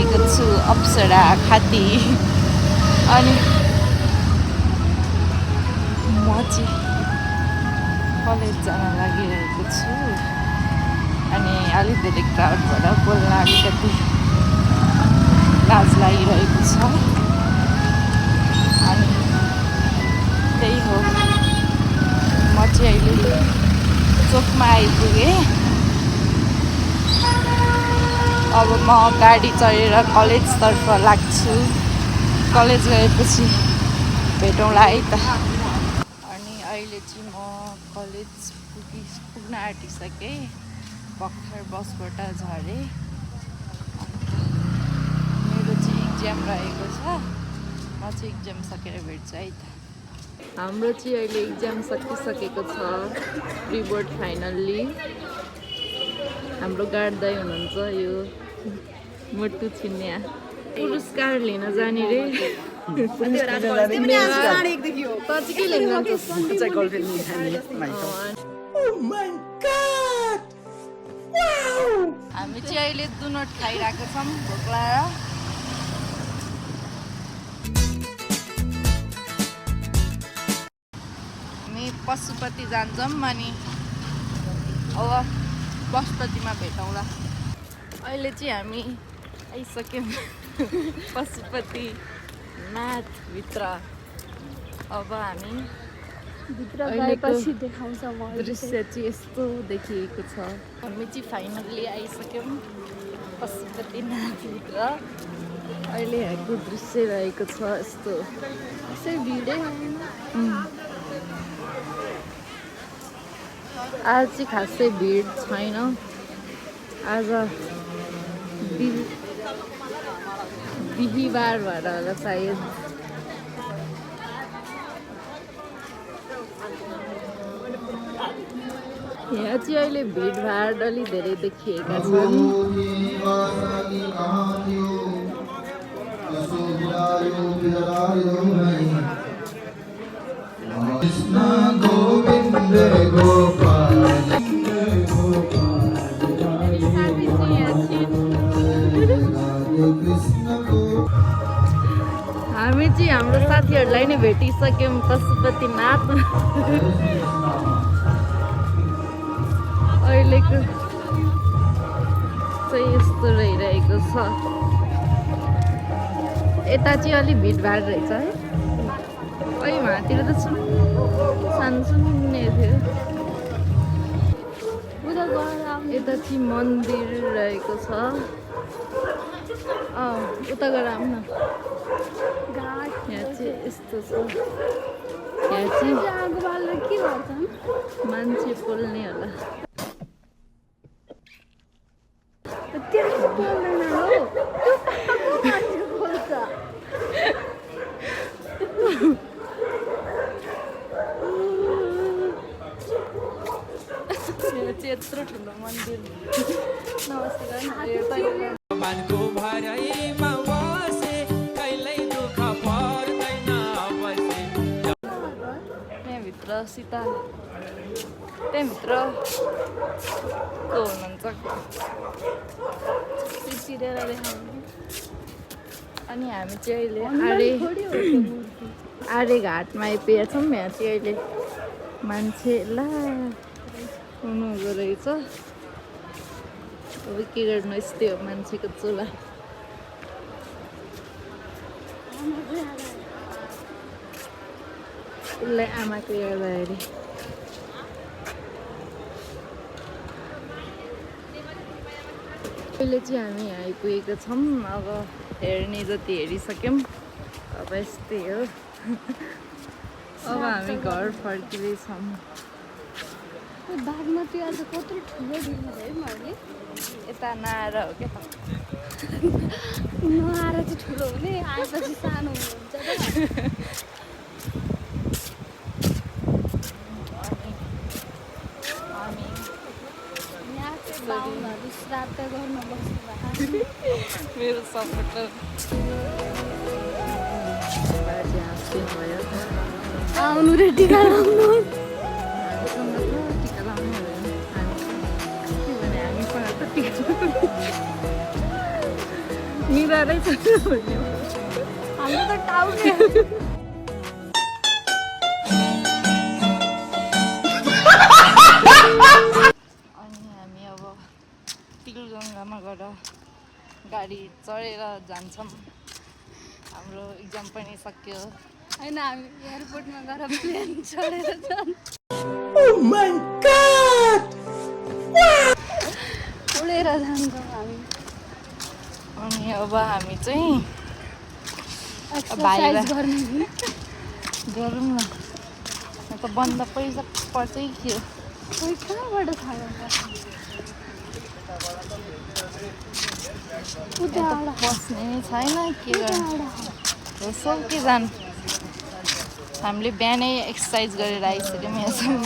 लागिसकेको छु अप्सरा खाती अनि म चाहिँ कलेज जान लागिरहेको छु अनि अलिक धेरै क्राउडबाट बोल्न अलिकति लाज लागिरहेको छ अनि त्यही हो म चाहिँ अहिले चोकमा आइपुगेँ अब म गाडी चढेर कलेजतर्फ लाग्छु कलेज गएपछि भेटौँला है त अनि अहिले चाहिँ म कलेज पुग्न आँटिसकेँ भर्खर बसबाट झरेँ मेरो चाहिँ इक्जाम रहेको छ म चाहिँ इक्जाम सकेर भेट्छु है त हाम्रो चाहिँ अहिले इक्जाम सकिसकेको छ प्रिबोर्ड फाइनल्ली हाम्रो गाड्दै हुनुहुन्छ यो मुटु छिन्या पुरस्कार लिन जाने रे हामी चाहिँ अहिले दुनोट खाइरहेको छौँ भोक लाएर हामी पशुपति जान्छौँ अनि अब बसपतिमा भेटौँला अहिले चाहिँ हामी आइसक्यौँ पशुपति नाथभित्र अब हामी भित्र गएपछि देखाउँछ दृश्य चाहिँ यस्तो देखिएको छ हामी चाहिँ फाइनल्ली आइसक्यौँ पशुपतिनाथभित्र अहिले यहाँको दृश्य रहेको छ यस्तो यसै भिडै होइन आज चाहिँ खासै भिड छैन आज बिहिबार भएर होला सायद यहाँ चाहिँ अहिले भिडभाड अलि धेरै देखिएका छन् हामी चाहिँ हाम्रो साथीहरूलाई नै भेटिसक्यौँ पशुपतिनाथ अहिलेको चाहिँ यस्तो रहिरहेको छ यता चाहिँ अलिक भिडभाड रहेछ है अहिले मातिर त सानो सुन्ने थियो यता चाहिँ मन्दिर रहेको छ उता गएर आउँ न यहाँ चाहिँ यस्तो छ यहाँ चाहिँ के गर्छन् मान्छे पोल्ने होला त्यहाँ पोल्दैन हो मान्छे पोल्छ यहाँ चाहिँ यत्रो ठुलो मन्दिर नमस्कार त्यहाँभित्र सीता त्यहाँभित्र को हुनुहुन्छ चिरेर देखाउनु अनि हामी चाहिँ अहिले आरे घाटमा आइपुगेका छौँ यहाँ चाहिँ अहिले मान्छे ला हुनुहुँदो रहेछ अब के गर्नु यस्तै हो मान्छेको चोला उसलाई आमाको याद आयो अरे अहिले चाहिँ हामी यहाँ आइपुगेका छौँ अब हेर्ने जति हेरिसक्यौँ अब यस्तै हो अब हामी घर फर्किँदैछौँ बागमती आज कत्रो ठुलो देख्नु है मैले यता नआएर हो क्या नआएर चाहिँ ठुलो हुने आएपछि सानो हुन्छ यहाँ चाहिँ बाहुनहरू श्राद्ध गर्न बस्नु भएको मेरो सपोर्टर आउनु रे टिका लाउनु मेरो पुरानै छ भन्ने हो। हाम्रो त टाउके अनि हामी अब तिलगङ्गामा गएर गाडी चढेर जान्छौँ। हाम्रो इक्जाम पनि सक्यो। होइन हामी एयरपोर्टमा गएर प्लेन चढेर जान्छ उडेर जान्छौँ हामी। अनि अब हामी चाहिँ एक्सर्साइज गर्ने गरौँ न। त बन्द पैसा पर्छै थियो। खोइ कहाँबाट थाहा बस्ने छैन के गर्नु। यसो के जानु। हामीले बिहानै एक्सर्साइज गरेर आइसक्यौँ यहाँसम्म।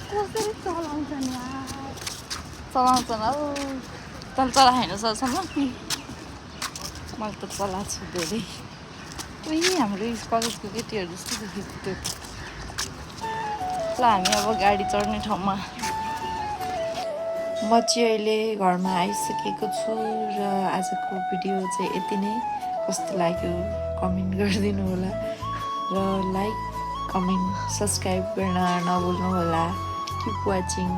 कसरी चलाउँछन् यार चलाउँछन् हौ। तल चलाएन सरसम्म। मैले त चलाएको छु धेरै। उही हाम्रो कलेजको केटीहरू जस्तो देखेको त्यो। ल हामी अब गाडी चढ्ने ठाउँमा। म चाहिँ अहिले घरमा आइसकेको छु र आजको भिडियो चाहिँ यति नै। कस्तो लाग्यो कमेन्ट गरिदिनु होला र लाइक कमेन्ट सब्सक्राइब गर्न नभुल्नु होला। Keep watching.